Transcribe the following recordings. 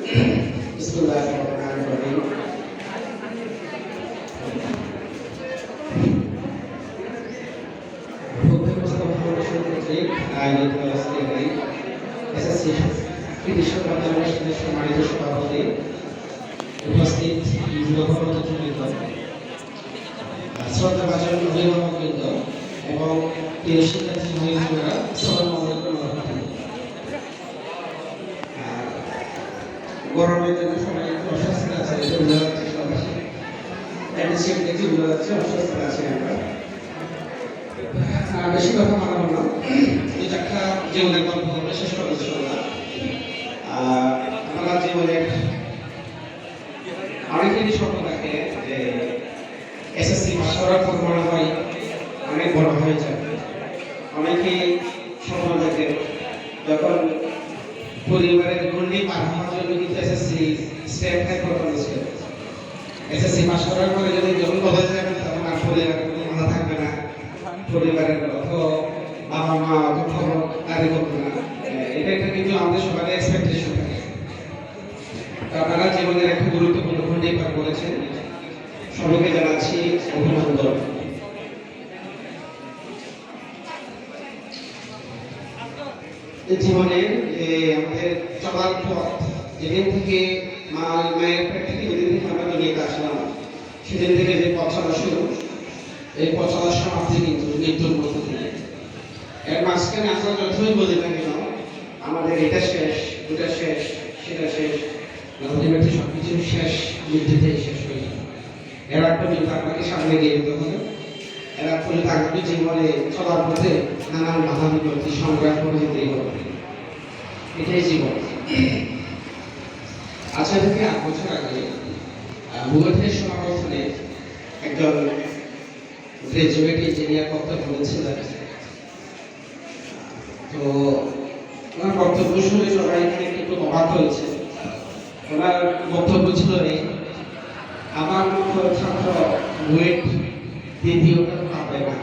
বিসমিল্লাহিররহমানিররহিম। আয়োজিত আজকের এসএসসি কৃষি সংগঠনের সম্মানিত সভাপতি, উপস্থিত যুবকবৃন্দ, শ্রদ্ধাভাজন অভিভাবকবৃন্দ এবং প্রিয় শিক্ষার্থী ভাই বোনেরা, আসসালামু আলাইকুম ওয়া রাহমাতুল্লাহ। গরমের জন্য সবাই একটু অসুস্থ আছে, এটা বোঝা যাচ্ছে সবাই অ্যাডিশন দেখে বোঝা যাচ্ছে অসুস্থ আছে। আমরা বেশি কথা বাড়াবো না, দুই চারটা জীবনের গল্প আমরা শেষ করবো ইনশাআল্লাহ। আমরা জীবনের অনেকেরই স্বপ্ন থাকে যে এসএসসি পাস করার পর মনে হয় অনেক বড় হয়ে যাবে। অনেকেই স্বপ্ন দেখে যখন পরিবারের গণ্ডি পার হওয়ার জন্য কিন্তু এসএসসি স্টেপ নেয় প্রথম স্টেপ। এসএসসি পাস করার পরে যদি যখন কলেজে যাবেন তখন আর পরিবারের কোনো মাথা থাকবে না, পরিবারের অত বাবা মা অত খবর কারি করবে না। এটা একটা কিন্তু আমাদের সবার এক্সপেকটেশন থাকে। আপনারা জীবনের একটা গুরুত্বপূর্ণ গণ্ডি পার করেছেন, সবাইকে জানাচ্ছি অভিনন্দন। জীবনে আমাদের চলার পথ, যেদিন থেকে মায়ের পেট থেকে যেদিন থেকে আমরা দুনিয়াতে আসলাম সেদিন থেকে যে পথ চলা শুরু, এই পথ চলার সমাপ্তি কিন্তু মৃত্যুর মধ্য থেকে। এর মাঝখানে আমরা যতই বলি না কেন আমাদের এটা শেষ, ওটা শেষ, সেটা শেষ, আলটিমেটলি সবকিছু শেষ মৃত্যুতেই শেষ হয়ে যাবে। এর আগ পর্যন্ত আপনাকে সামনে এগিয়ে যেতে হবে। এর আগ পর্যন্ত আগামী জীবনে চলার পথে নানান বাধা বিপত্তি সংগ্রাম করে যেতেই হবে, এটাই জীবন। আজকে থেকে ৮ বছর আগে বুয়েটের সমাবর্তনে একজন গ্রাজুয়েট ইঞ্জিনিয়ার বক্তব্য বলেছিলেন। তো ওনার বক্তব্য শুনে সবাই একটু অবাক হয়েছে। ওনার বক্তব্য ছিল এই, আমার মতো ছাত্র বুয়েট দ্বিতীয়টা পাবে না।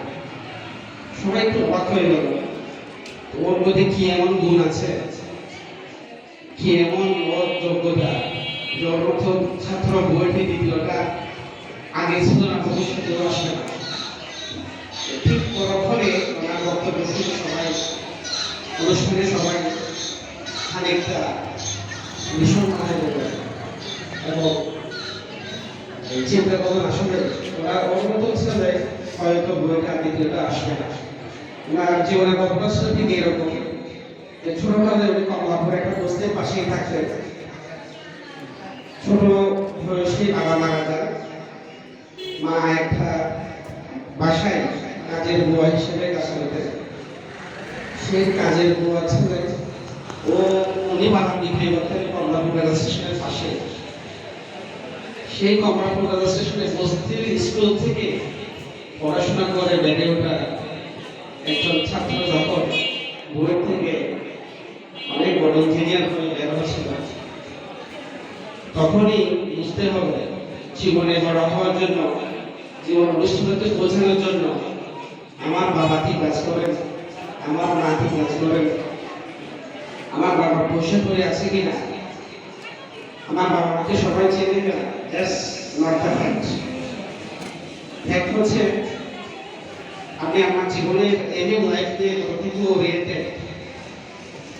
সবাই একটু অবাক হয়ে গেল। ওর মধ্যে কি এমন গুণ আছে, কি এমন ওর যোগ্যতা যে ওর মতো ছাত্র বুয়েটে দ্বিতীয়টা আগে ছিল না, ভবিষ্যতেও আসবে না। ঠিক পরক্ষণে ওনার বক্তব্য শুনে সবাই অনুষ্ঠানে সবাই খানিকটা ভীষণ মনে করবে এবং চিন্তা করবেন আসলে ওরা অনুমত ছিল যে হয়তো বইটা দ্বিতীয়টা আসবে না। ওনার জীবনের গল্পটা ছিল ঠিক এরকম যে ছোটবেলায় উনি কমলাপুরে একটা বস্তির পাশেই থাকতেন। ছোট বয়সী বাবা মারা যান, মা একটা বাসায় কাজের বুয়া হিসেবে কাজ করতেন। সেই কাজের বুয়া ছিলেন উনি বানান বিক্রি করতেন কমলাপুর রেল স্টেশনের পাশে। সেই কমলাপুর রেল স্টেশনে বস্তির স্কুল থেকে পড়াশোনা করে বেড়ে ওঠা একজন ছাত্র যখন বুয়েট থেকে অনেক বড় ইঞ্জিনিয়ার হয়ে বের হয়েছিল, তখনই বুঝতে হবে জীবনে বড় হওয়ার জন্য, জীবন অনুষ্ঠানকে বোঝানোর জন্য আমার বাবা কি কাজ করেন, আমার মা কি কাজ করেন, আমার বাবা বসে পড়ে আছে কিনা, আমার বাবা মাকে সবাই চেনে কিনা, that's not the fact. Fact হচ্ছে আমি আমার জীবনের এমএম লাইফ দিয়ে কতটুকু ওরিয়েন্টেড,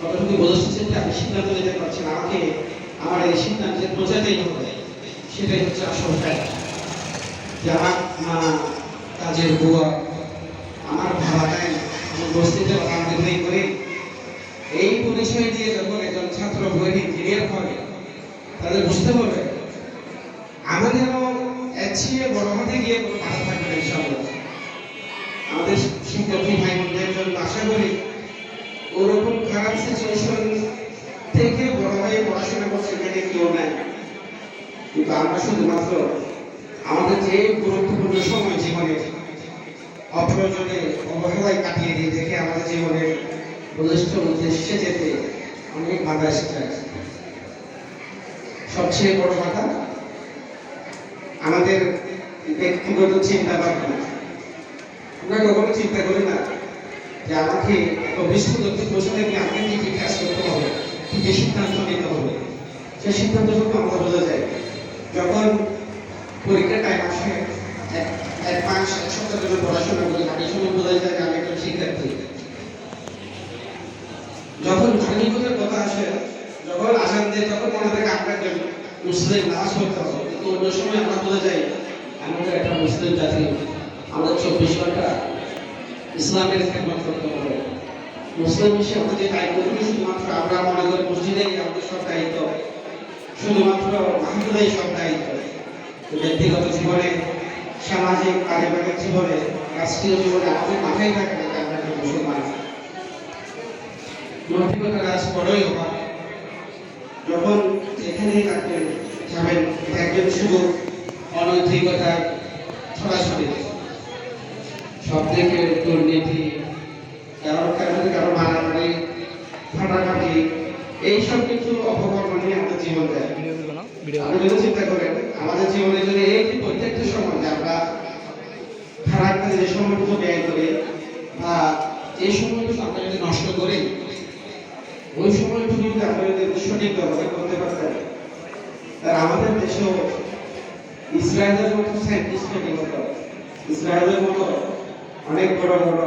কতটুকু বোঝাচ্ছেন যে আমি সিদ্ধান্ত নিতে পারছি না, আমাকে আমার এই সিদ্ধান্তে বোঝাতেই হবে। সেটাই হচ্ছে আসল ফ্যাক্ট যে আমার মা কাজের বুয়া, আমার ভাবা দেয়, আমার বস্তিতে বাঙালি করে এই পরিচয় দিয়ে যখন একজন ছাত্র বুয়েট ইঞ্জিনিয়ার হবে, তাদের বুঝতে হবে আমাদেরও এর চেয়ে বড় হতে গিয়ে কোনো বাধা থাকবে না ইনশাআল্লাহ। আমাদের শিক্ষার্থী ভাই বোনদের জন্য আশা করি ওরকম খারাপ সিচুয়েশন থেকে বড় হয়ে পড়াশোনা করছে এখানে কেউ নাই, কিন্তু আমরা শুধুমাত্র আমাদের যে গুরুত্বপূর্ণ সময় জীবনে অপ্রয়োজনে অবহেলায় কাটিয়ে দিয়ে দেখে আমাদের জীবনের বলিষ্ঠ উদ্দেশ্যে যেতে অনেক বাধা এসে যায়। সবচেয়ে বড় কথা আমাদের ব্যক্তিগত চিন্তা ভাবনা। আমরা কখনো চিন্তা করি না যে আমাকে একটা বিশ্বব্যাপী প্রশ্নে কি আমাকে কি কাজ করতে হবে, কি সিদ্ধান্ত নিতে হবে। সে সিদ্ধান্ত যখন আমরা বোঝা যায়, যখন পরীক্ষার টাইম আসে, এক মাস এক সপ্তাহ ধরে পড়াশোনা করি, আমি সময় বোঝা যায় যে আমি একজন শিক্ষার্থী। যখন ধার্মিকতার কথা আসে, যখন আসান দেয়, তখন মনে থেকে আমরা একজন মুসলিম নামাজ পড়তে হবে, কিন্তু অন্য সময় আমরা বোঝা যাই আমাদের একটা মুসলিম জাতি, আমাদের 24 ঘন্টা ইসলামের খেদমত করতে হবে। মুসলিম হিসেবে আমাদের দায়িত্বগুলি শুধুমাত্র আমরা মনে করি মসজিদেই আমাদের সব দায়িত্ব, শুধুমাত্র মাহফিলেই সব দায়িত্ব। ব্যক্তিগত জীবনে, সামাজিক পারিবারিক জীবনে, রাষ্ট্রীয় জীবনে আমাদের মাথায় থাকে না আমরা একটা মুসলমান। নৈতিকতা কাজ বড়ই অভাব। যখন যেখানেই থাকবেন যাবেন, একজন শুধু অনৈতিকতার ছড়াছড়ি, সব থেকে দুর্নীতি, কারো মারামারি, ফাটাফাটি, এইসব কিছু অপকর্ম নিয়ে আমাদের জীবন যায়। আপনি যদি চিন্তা করেন আমাদের জীবনে যদি এই প্রত্যেকটা সময় আমরা খারাপ কাজে যে সময়টুকু ব্যয় করি বা এই সময়টুকু আমরা যদি নষ্ট করি, ওই সময়টুকু যদি আমরা যদি সঠিক ব্যবহার করতে পারতাম, আর আমাদের দেশেও ইসরায়েলের মতো সায়েন্টিস্ট তৈরি হতো, ইসরায়েলের মতো অনেক বড় বড়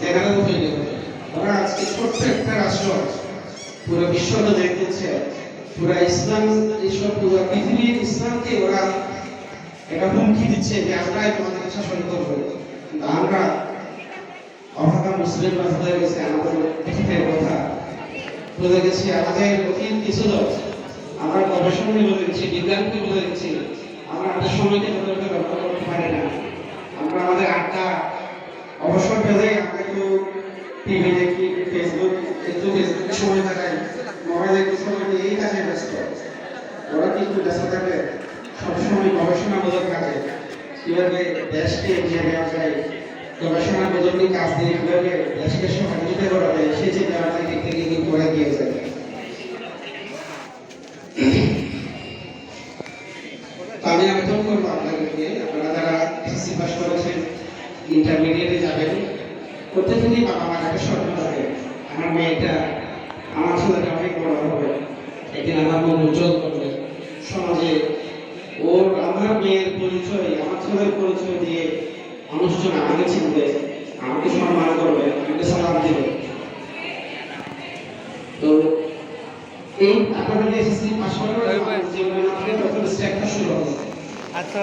জেনারেল তৈরি হতো। ওরা আজকে ছোট্ট একটা রাষ্ট্র পুরো বিশ্বকে দেখতেছে, পুরো ইসলাম, এইসব পুরো পৃথিবীর ইসলামকে ওরা এটা হুমকি দিচ্ছে যে আমরাই তোমাদের শাসন করবো। কিন্তু আমরা অভাগা মুসলিম হয়ে গেছে, আমাদের অতীতের কথা বলে গেছি, আমাদের অতীত কিছু আমরা গবেষণা বলে গেছি, বিজ্ঞানকে বলে গেছি, আমরা আমাদের সময়কে ব্যবহার করতে পারি না। আমরা আমাদের আড্ডা অবসর পেলে আমরা একটু টিভি দেখি, ফেসবুকে সময় কাটাই, মোবাইলে একটু সময় দিয়ে এই কাজে ব্যস্ত। ওরা কিন্তু ব্যস্ত থাকে সবসময় গবেষণামূলক কাজে, কিভাবে দেশকে এগিয়ে নেওয়া যায়, গবেষণামূলক কাজ দিয়ে কিভাবে দেশকে সহযোগিতা করা যায়, সেই যে দেওয়ার দিক থেকে কিন্তু ওরা এগিয়ে যায়। আমি আবেদন করবো আপনাদেরকে, আপনারা যারা এসএসসি পাস করেছেন, ইন্টারমিডিয়েটে যাবেন, প্রত্যেকেরই বাবা মার একটা স্বপ্ন থাকে, আমার মেয়েটা, আমার ছেলেটা অনেক বড় হবে, একদিন আমার মুখ উজ্জ্বল করবে সমাজে, ওর আমার মেয়ের পরিচয়, আমার ছেলের পরিচয় দিয়ে মানুষজন আমাকে চিনবে, আমাকে সম্মান করবে, আমাকে সালাম দেবে। তো এই আপনাদের এসএসসি পাস করার পরে জীবনের মধ্যে প্রথম স্টেপটা শুরু হবে। আচ্ছা,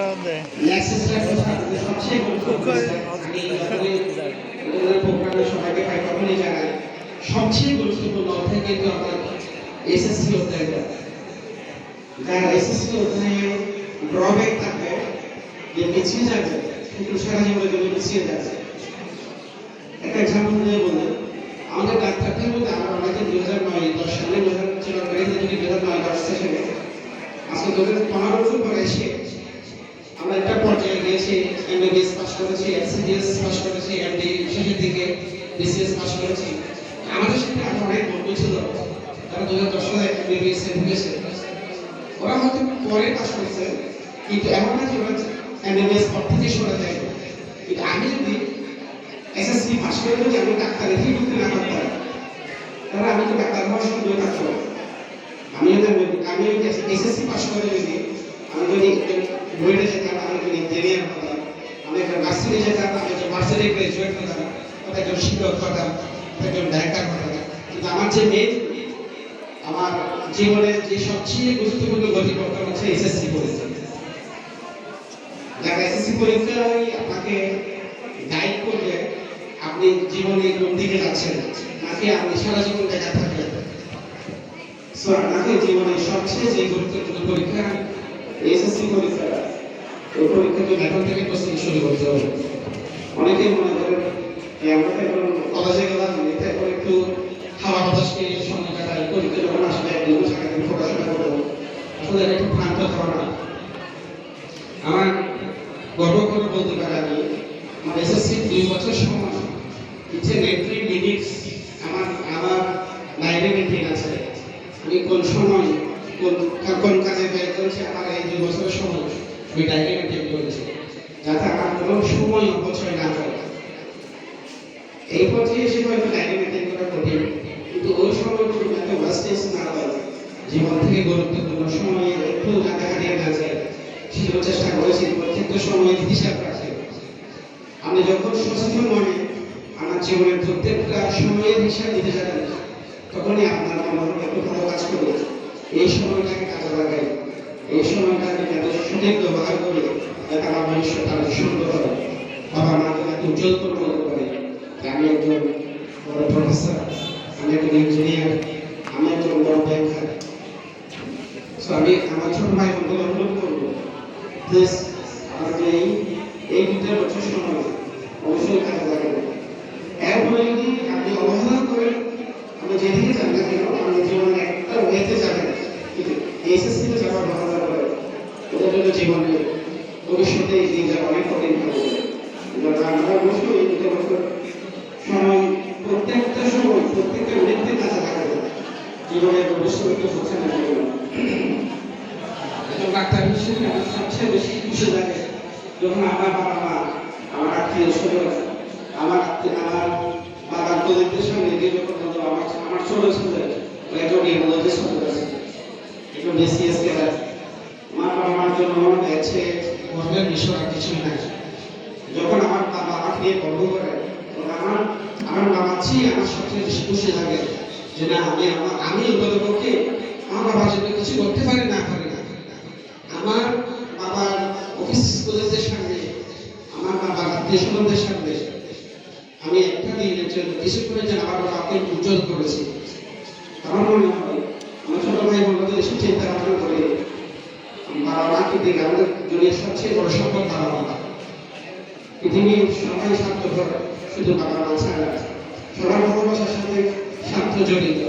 নেক্সট স্টেপ হচ্ছে সবচেয়ে গুরুত্বপূর্ণ, আমি প্রোগ্রামে সবাইকে কখনই জানাই, সবচেয়ে গুরুত্বপূর্ণ অধ্যায় কিন্তু আমার এসএসসি অধ্যায়টা। যারা এসএসসি অধ্যায়ে ড্রব্যাক থাকবে, যে পিছিয়ে যাবে, কিন্তু সারা জীবনের জন্য পিছিয়ে যাবে। একটা এক্সাম্পল দিয়ে বললেন, আমাদের ডাক্তারদের মধ্যে আমরা অনেকে 2009-10 সালে 2009-10 সেশনে, আজকে 2015 বছর পরে এসে আমরা একটা পর্যায়ে গিয়েছি, এমবিবিএস পাস করেছি, এমসিবিএস পাস করেছি, এমডি শেষের দিকে বিসিএস পাস করেছি। আমাদের সাথে আরো অনেক বন্ধু ছিল যারা 2010 সালে এমবিবিএস এ ঢুকেছে, ওরা হয়তো পরে পাস করেছে, কিন্তু এমন না যে ওরা এমবিবিএস পর থেকে সরে যায়। কিন্তু আমি যদি এসএসসি পাস করে যদি আমি ডাক্তারের ফি করতে না পারতাম, তাহলে আমি তো ডাক্তার হওয়ার সুযোগ থাকতো। আমি যদি এসএসসি পাস করে যদি আমি যদি বইটা যেতাম, আমি যদি ইঞ্জিনিয়ার হতাম, আমি একটা নার্সারি যেতাম, আমি একটা নার্সারি গ্রাজুয়েট হতাম, একজন শিক্ষক হতাম, একজন ব্যাংকার হতাম। কিন্তু আমার যে মেন, আমার জীবনের যে সবচেয়ে গুরুত্বপূর্ণ গতিপথ হচ্ছে এসএসসি পরীক্ষা। যারা এসএসসি পরীক্ষায় আপনাকে গাইড করবে আপনি জীবনে কোন দিকে যাচ্ছেন, নাকি আপনি সারা জীবন দেখা থাকবেন। নাকি জীবনের সবচেয়ে যে গুরুত্বপূর্ণ পরীক্ষা এসএসসি পরীক্ষা, ওই পরীক্ষাকে এখন থেকে প্রস্তুতি শুরু করতে হবে। অনেকেই মনে করেন আমরা এখন কলেজে গেলাম, এটা এখন একটু খাওয়া বাতাস খেয়ে সময় কাটাই, পরীক্ষা যখন আসলে একদিন সারাদিন পড়াশোনা করবো, আসলে এটা একটু ভ্রান্ত ধারণা। আমার গর্ব করে বলতে পারি, আমি আমার এসএসসি 2 বছর সময় ইচ্ছে এন্ট্রি মিনিটস আমার লাইনে মেনটেন আছে। আমি কোন সময় কোন কাজে ব্যয় করেছি, আমার এই 2 বছরের সময় আমি ডায়েরি মেনটেন করেছি, যাতে আমার কোনো সময় অপচয় না হয়। এই পর্যায়ে এসে হয়তো ডায়েরি মেনটেন করা কঠিন, কিন্তু ওই সময় এত ওয়েস্টেজ না হয়, জীবন থেকে গুরুত্বপূর্ণ সময়ে একটু জায়গা হারিয়ে না যায় সেটাও চেষ্টা করেছি প্রত্যেকটা সময় হিসাব রাখে। আমি যখন সচেতন মনে আমার জীবনের প্রত্যেকটা সময়ের হিসাব দিতে যাবেন তখনই আপনার মনে একটু ভালো কাজ করবে। এই সময়টাকে কাজে লাগাই, এই সময়টাকে এত সঠিক ব্যবহার করে যাতে আমার ভবিষ্যৎ আরো সুন্দর হয়, বাবা মাকে এত উজ্জ্বল করে বলতে পারে যে আমি একজন বড় প্রফেসর, আমি একজন ইঞ্জিনিয়ার, আমি একজন বড় ব্যাংকার। আমি আমার ছোট ভাই বোনকে অনুরোধ করবো প্লিজ আমাকে এই 2 বছর সময় অবশ্যই কাজে লাগাবো। এরপরে যদি আপনি অবহেলা করেন আপনি যেদিকে যান না কেন আপনি জীবনে একটা ওয়েতে যাবেন, কিন্তু এইচএসসিতে যাওয়ার অবহেলা করে ওদের জন্য জীবনে ভবিষ্যতে এগিয়ে যাওয়া অনেক কঠিন হবে। আমরা অবশ্যই এই 2 বছর সময় প্রত্যেকটা সময় প্রত্যেকটা মিনিটে কাজে লাগাবো জীবনের ভবিষ্যৎকে হচ্ছে না। ডাক্তার হিসেবে আমার সবচেয়ে বেশি খুশি লাগে যখন আমার বাবা মা, আমার আত্মীয় স্বজন, আমার বাবার কলিগদের সঙ্গে গিয়ে যখন বলতো আমার ছোট ছেলে একজন ইউরোলজিস্ট হতে পারছে, একজন বিসিএস ক্যাডার, আমার বাবা মার জন্য মনে হয়েছে গর্বের বিষয় আর কিছুই নাই। যখন আমার বাবা আমাকে নিয়ে গর্ব করে আমার বাবা চেয়ে আমার সবচেয়ে বেশি খুশি লাগে যে না আমি অন্ততপক্ষে আমার বাবার জন্য কিছু করতে পারি না পারি না। আমার বাবার অফিস কলিগদের সামনে, আমার বাবার আত্মীয় স্বজনদের সামনে আমি একটা দিনের জন্য কিছু করে যেন আমার বাবাকে উজ্জ্বল করেছি। আমার মনে হয় আমার ছোট ভাই বোনরা যদি এসে চিন্তা ভাবনা করে বাবা মাকে দিকে আমাদের দুনিয়ার সবচেয়ে বড় সম্পদ বাবা মা। পৃথিবীর সবাই স্বার্থপর, শুধু বাবা মা ছাড়া সবার ভালোবাসার সাথে স্বার্থ জড়িত,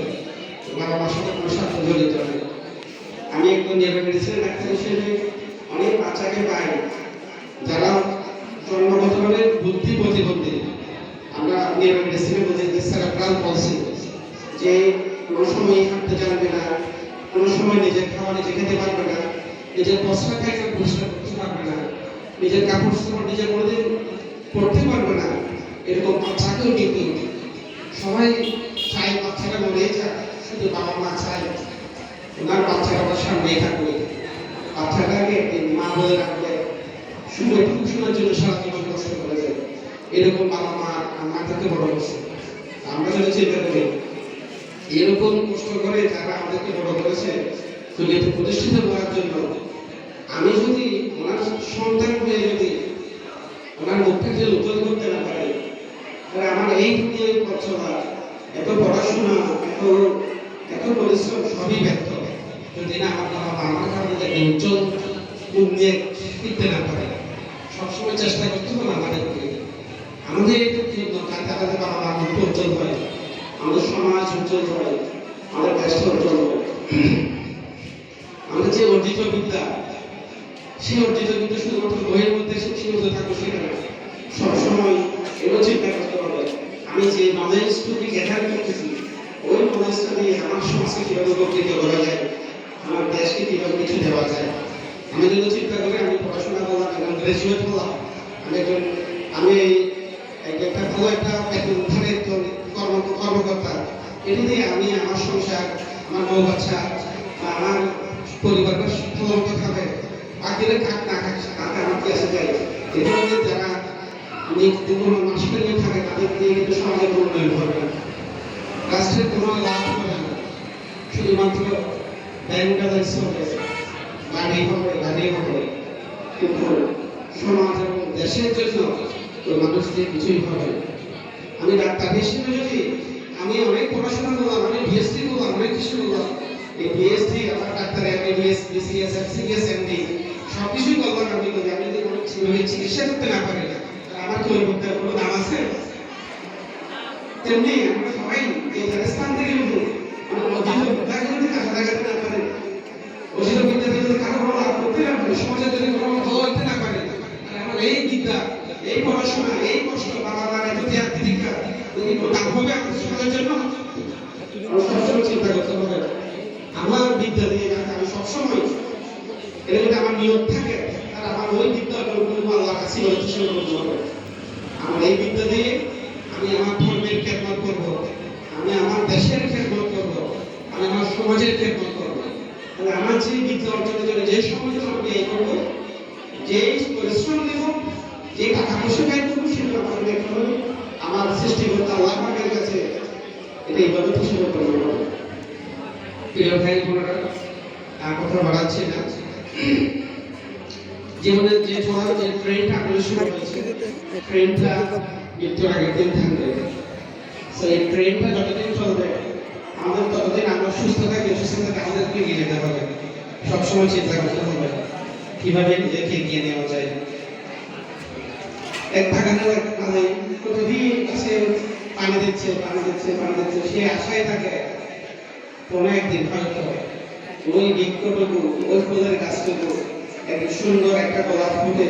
বাবা মার সাথে কোনো স্বার্থ জড়িত নেই। আমি একজন মেডিসিন ডাক্তার হিসেবে অনেক বাচ্চাকে পাই যারা জন্মগতভাবে বুদ্ধি প্রতিবন্ধী। আমরা মেডিসিনে বলি যে সেরেব্রাল পলসি, যে কোনো সময় হাঁটতে জানবে না, কোনো সময় নিজের খাবার নিজে খেতে পারবে না, নিজের বস্ত্র খাইতে পরিষ্কার করতে পারবে না, নিজের কাপড় চোপড় নিজে কোনোদিন পড়তে পারবে না, এরকম বাচ্চাকেও কিন্তু সবাই চাই বাচ্চাটা মরে যাক, শুধু বাবা মা চাই ওনার বাচ্চারা ওর সামনেই থাকবে, বাচ্চাটাকে মা বলে রাখবে, শুধু এটুকু শোনার জন্য সারা জীবন কষ্ট করে যায়। এরকম বাবা মা আমার থেকে বড় করছে। আমরা যদি চিন্তা করি এরকম কষ্ট করে যারা আমাদেরকে বড় করেছে দুনিয়াতে প্রতিষ্ঠিত করার জন্য, আমি যদি ওনার সন্তান হয়ে যদি ওনার মুখটাকে উজ্জ্বল করতে না পারি তাহলে আমার এই দুনিয়ায় পথ চলা, এত পড়াশোনা, এত পরিশ্রম সবই ব্যর্থ যদি না আমার বাবা আমার কারণে উজ্জ্বল মুখ নিয়ে ফিরতে না পারে। সবসময় চেষ্টা করতে হবে আমাদেরকে আমাদের জন্য যাতে আমাদের বাবা মা মুখ উজ্জ্বল হয়, আমাদের সমাজ উজ্জ্বল হয়, আমাদের দেশটা উজ্জ্বল হয়। আমাদের যে অর্জিত বিদ্যা, সেই অর্জিত বিদ্যা শুধুমাত্র বইয়ের মধ্যে সীমিত থাকবে সেটা না, সবসময় এও চিন্তা করতে হবে আমি যে নলেজটুকু গ্যাদার করতেছি ওই নলেজটা দিয়ে আমার সমাজকে কিভাবে উপকৃত করা যায়, আমার দেশকে কিভাবে কিছু দেওয়া যায়। আমি যদি চিন্তা করি আমি পড়াশোনা করলাম, একজন গ্রাজুয়েট হলাম, আমি একটা ভালো একটা বেতনধারী কর্মকর্তা, এটি দিয়ে আমি আমার সংসার, আমার বউ বাচ্চা, আমার পরিবারকে ভালো মতো খাবে, বাকিরা খাক না খাক তাতে আমার কি আসে যায়। এগুলো যারা কোনো মানুষকে নিয়ে থাকে তাদের দিয়ে কিন্তু সমাজের উন্নয়ন হবে না, রাষ্ট্রের কোনো লাভ হবে না, শুধুমাত্র ব্যাংক ব্যালেন্স হবে, গাড়ি হবে, কিন্তু সমাজ এবং দেশের জন্য ওই মানুষদের কিছুই হবে। আমি ডাক্তার হিসেবে যদি আমি অনেক পড়াশোনা করলাম, আমি পিএইচডি করলাম, অনেক কিছু করলাম, এই পিএইচডি আমার doctor MBBS BCS FCS MD সব কিছুই করলাম, আমি যদি কোনো চিকিৎসা করতে না পারি আমার কি ওই বুদ্ধার কোনো দাম আছে? তেমনি আমরা সবাই এই স্থান থেকে অর্জিত বুদ্ধাকে যদি কাজে লাগাতে না পারে, অর্জিত বিদ্যাকে যদি কারো কোনো লাভ করতে না পারে, সমাজের যদি কোনো ভালো হইতে না পারে, আমার এই বিদ্যা, এই পড়াশোনা, এই কষ্ট, বাবা মার এত ত্যাগ দীক্ষা যদি কোনো লাভ হবে আমাদের সমাজের জন্য, সবসময় চিন্তা করতে হবে আমার বিদ্যা দিয়ে যাতে আমি সবসময় এটা যদি আমার নিয়োগ থাকে তাহলে আমার ওই বিদ্যা আল্লাহর কাছে করতে হবে। আমার এই বিদ্যা দিয়ে আমি আমার ধর্মের খেদমত করবো, আমি আমার দেশের খেদমত করবো, আমি আমার সমাজের খেদমত করবো। সেই বিদ্যা অর্জনের জন্য যে সময় আমরা ব্যয় করবো, যে পরিশ্রম দেব, যে টাকা পয়সা ব্যয় করবো, সেটা আমাদের দেখতে হবে আমার সৃষ্টিকর্তা আল্লাহ পাকের কাছে এটা ইবাদত হিসেবে করবো। প্রিয় ভাই বোনেরা, আর কথা বাড়াচ্ছি না। জীবনের যে চলার যে ট্রেনটা আপনারা শুরু করেছে, ট্রেনটা মৃত্যুর আগের দিন থাকবে। সেই ট্রেনটা যতদিন চলবে আমাদের ততদিন আমরা সুস্থ থাকি, অসুস্থ থাকি, আমাদেরকে এগিয়ে যেতে হবে। সবসময় চিন্তা করতে হবে কিভাবে নিজেকে এগিয়ে নেওয়া যায়। এক বাগানের এক মাঝে প্রতিদিন সে পানি দিচ্ছে, সে আশায় থাকে কোনো একদিন হয়তো ওই বৃক্ষটুকু, ওই ফুলের গাছটুকু একটি সুন্দর একটা গোলাপ ফুটে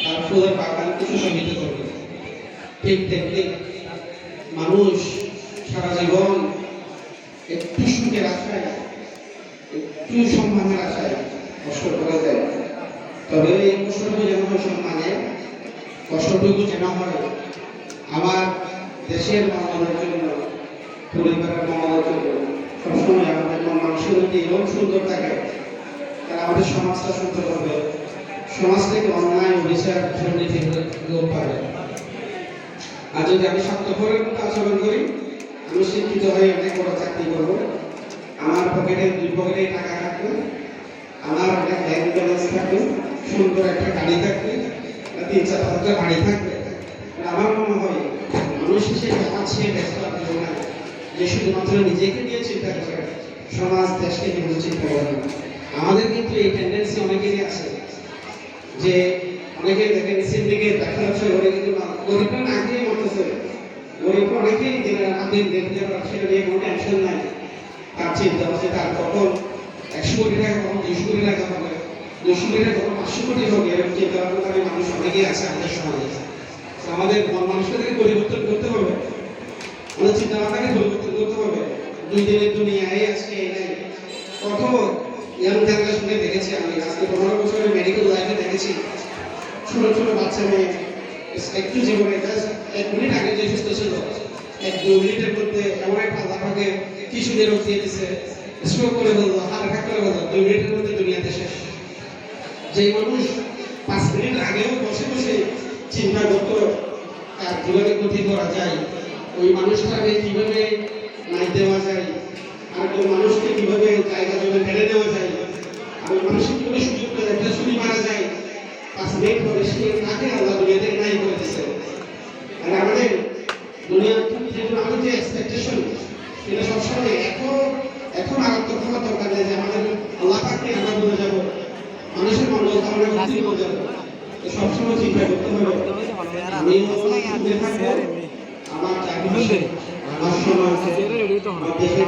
তার ফুলের বাগান কিছু সঙ্গীত করবে। ঠিক তেমনি মানুষ সারা জীবন একটু সুখের আশায়, একটু সম্মানের আশায় কষ্ট করে যায়। তবে এই কষ্টটুকু যেন হয় সম্মানের, কষ্টটুকু যেন হয় আমার দেশের মঙ্গলের জন্য, পরিবারের মঙ্গলের জন্য। সবসময় আমাদের মন মানুষের যদি এরকম সুন্দর থাকে তাহলে আমাদের সমাজটা সুন্দর হবে, সমাজ থেকে অন্যায় অভিচার দুর্নীতি লোপ পাবে। আর যদি আমি স্বার্থপরের মতো আচরণ করি, আমি শিক্ষিত হয়ে অনেক বড় চাকরি করব, আমার পকেটে 2 পকেটে টাকা থাকবে, আমার অনেক ব্যাংক ব্যালেন্স থাকবে, সুন্দর একটা গাড়ি থাকবে, 3-4 হাজার বাড়ি থাকবে। আমার মনে হয় মানুষ হিসেবে আমার চেয়ে ব্যস্ত আর কেউ নাই যে শুধুমাত্র নিজেকে নিয়ে চিন্তা করে, সমাজ দেশকে নিয়ে চিন্তা করে না। আমাদের কিন্তু এই টেন্ডেন্সি অনেকেরই আছে যে অনেকে দেখেন সিন্ডিকেট দেখা যাচ্ছে, ওরা কিন্তু গরিবরা না খেয়ে মরতেছে, গরিব অনেকেই দিন দেখতে সেটা নিয়ে কোনো টেনশন নাই। তার চিন্তা হচ্ছে তার কখন 100 কোটি টাকা, কখন 200 কোটি টাকা হবে, 200 কোটি টাকা কখন 500 কোটি হবে, এরকম চিন্তা ভাবনা মানুষ অনেকেই আছে আমাদের সমাজে। আমাদের মানুষকে পরিবর্তন করতে হবে, আমাদের চিন্তা ভাবনাকে পরিবর্তন করতে হবে। 2 দিনের দুনিয়ায় আজকে এই নাই, কত ইয়াং জেনারেশনকে দেখেছি আমি আজকে 15 বছরের মেডিকেল লাইফে দেখেছি ছোট ছোট বাচ্চা মেয়ে একটু জীবনে জাস্ট 1 মিনিট আগে যে সুস্থ ছিল, 1-2 মিনিটের মধ্যে এমন একটা আল্লাহকে কিছুদের রোগ দিয়ে দিচ্ছে, স্ট্রোক করে বললো, হার্ট অ্যাটাক করে বললো, 2 মিনিটের মধ্যে দুনিয়াতে শেষ। যে মানুষ 5 মিনিট আগেও বসে বসে চিন্তা করতো তার কিভাবে ক্ষতি করা যায়, ওই মানুষটাকে কিভাবে নাই দেওয়া যায়, আর ওই মানুষকে কিভাবে জায়গা জমে ফেলে দেওয়া যায়, আর ওই মানুষকে কিভাবে সুযোগ করে একটা ছুরি মারা যায়, 5 মিনিট পরে সে তাকে আল্লাহ দুনিয়া থেকে নাই করে দিচ্ছে। আর আমাদের দুনিয়ার যেগুলো আমাদের যে এক্সপেকটেশন, সেটা সবসময় এখন আরাত্মক হওয়ার দরকার নেই যে আমাদের আল্লাহ পাককে আমরা বলে যাবো, মানুষের মঙ্গল কামনা করতে বলে যাবো। সবসময় চিন্তা করতে হবে আমি আমার চাকরি, আমার সমাজ, আমার দেশের